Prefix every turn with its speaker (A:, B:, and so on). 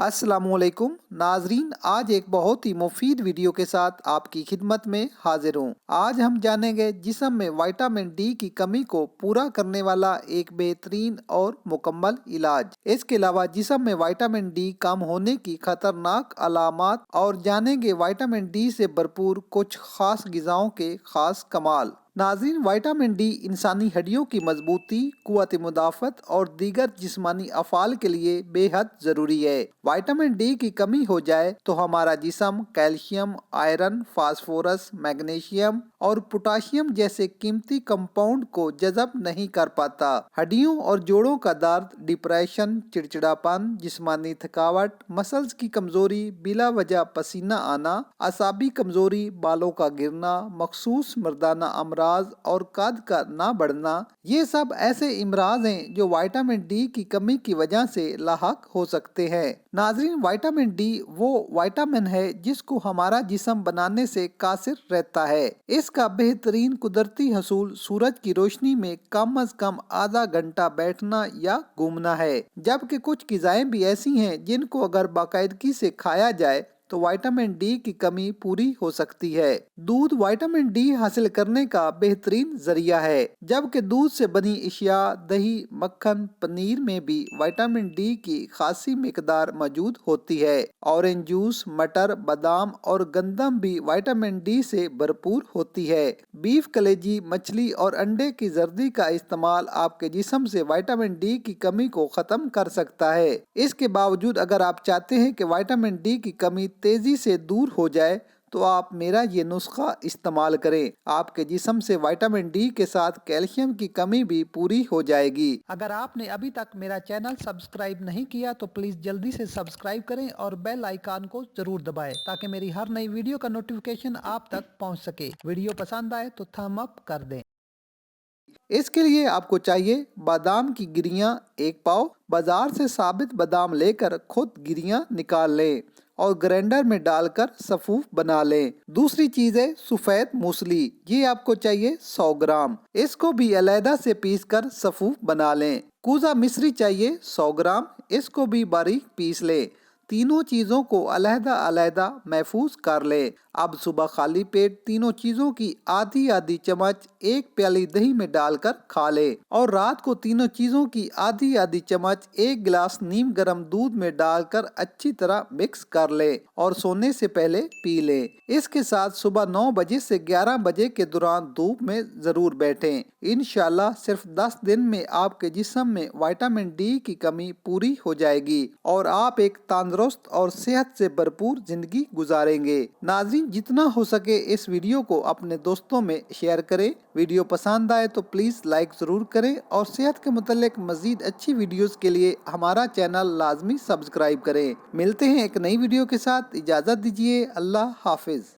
A: السلام علیکم ناظرین، آج ایک بہت ہی مفید ویڈیو کے ساتھ آپ کی خدمت میں حاضر ہوں۔ آج ہم جانیں گے جسم میں وٹامن ڈی کی کمی کو پورا کرنے والا ایک بہترین اور مکمل علاج۔ اس کے علاوہ جسم میں وٹامن ڈی کم ہونے کی خطرناک علامات اور جانیں گے وٹامن ڈی سے بھرپور کچھ خاص غذاؤں کے خاص کمال۔ ناظرین، وٹامن ڈی انسانی ہڈیوں کی مضبوطی، قوت مدافعت اور دیگر جسمانی افعال کے لیے بے حد ضروری ہے۔ وٹامن ڈی کی کمی ہو جائے تو ہمارا جسم کیلشیم، آئرن، فاسفورس، میگنیشیم اور پوٹاشیم جیسے قیمتی کمپاؤنڈ کو جذب نہیں کر پاتا۔ ہڈیوں اور جوڑوں کا درد، ڈپریشن، چڑچڑاپن، جسمانی تھکاوٹ، مسلز کی کمزوری، بلا وجہ پسینہ آنا، اعصابی کمزوری، بالوں کا گرنا، مخصوص مردانہ امراض اور قد کا نہ بڑھنا، یہ سب ایسے امراض ہیں جو وٹامن ڈی کی کمی کی وجہ سے لاحق ہو سکتے ہیں۔ ناظرین، وٹامن ڈی وہ وٹامن ہے جس کو ہمارا جسم بنانے سے قاصر رہتا ہے۔ اس کا بہترین قدرتی حصول سورج کی روشنی میں کم از کم آدھا گھنٹہ بیٹھنا یا گھومنا ہے، جبکہ کچھ غذائیں بھی ایسی ہیں جن کو اگر باقاعدگی سے کھایا جائے تو وٹامن ڈی کی کمی پوری ہو سکتی ہے۔ دودھ وٹامن ڈی حاصل کرنے کا بہترین ذریعہ ہے، جبکہ دودھ سے بنی اشیاء، دہی، مکھن، پنیر میں بھی وٹامن ڈی کی خاصی مقدار موجود ہوتی ہے۔ اورنج جوس، مٹر، بادام اور گندم بھی وٹامن ڈی سے بھرپور ہوتی ہے۔ بیف کلیجی، مچھلی اور انڈے کی زردی کا استعمال آپ کے جسم سے وٹامن ڈی کی کمی کو ختم کر سکتا ہے۔ اس کے باوجود اگر آپ چاہتے ہیں کہ وٹامن ڈی کی کمی تیزی سے دور ہو جائے تو آپ میرا یہ نسخہ استعمال کریں۔ آپ کے جسم سے وٹامن ڈی کے ساتھ کیلشیم کی کمی بھی پوری ہو جائے گی۔ اگر آپ نے ابھی تک میرا چینل سبسکرائب نہیں کیا تو پلیز جلدی سے سبسکرائب کریں اور بیل آئیکن کو ضرور دبائیں تاکہ میری ہر نئی ویڈیو کا نوٹیفیکیشن آپ تک پہنچ سکے۔ ویڈیو پسند آئے تو تھم اپ کر دیں۔ اس کے لیے آپ کو چاہیے بادام کی گریاں 1 پاؤ۔ بازار سے ثابت بادام لے کر خود گریاں نکال لیں اور گرینڈر میں ڈال کر سفوف بنا لیں۔ دوسری چیز ہے سفید موسلی، یہ آپ کو چاہیے 100 گرام۔ اس کو بھی علیحدہ سے پیس کر سفوف بنا لیں۔ کوزہ مصری چاہیے 100 گرام، اس کو بھی باریک پیس لیں۔ تینوں چیزوں کو علیحدہ علیحدہ محفوظ کر لیں۔ اب صبح خالی پیٹ تینوں چیزوں کی آدھی چمچ ایک پیالی دہی میں ڈال کر کھا لیں اور رات کو تینوں چیزوں کی آدھی چمچ ایک گلاس نیم گرم دودھ میں ڈال کر اچھی طرح مکس کر لیں اور سونے سے پہلے پی لیں۔ اس کے ساتھ صبح 9 بجے سے 11 بجے کے دوران دھوپ میں ضرور بیٹھیں۔ انشاءاللہ صرف 10 دن میں آپ کے جسم میں وٹامن ڈی کی کمی پوری ہو جائے گی اور آپ ایک تندرست اور صحت سے بھرپور زندگی گزاریں گے۔ ناظرین، جتنا ہو سکے اس ویڈیو کو اپنے دوستوں میں شیئر کریں۔ ویڈیو پسند آئے تو پلیز لائک ضرور کریں اور صحت کے متعلق مزید اچھی ویڈیوز کے لیے ہمارا چینل لازمی سبسکرائب کریں۔ ملتے ہیں ایک نئی ویڈیو کے ساتھ، اجازت دیجیے، اللہ حافظ۔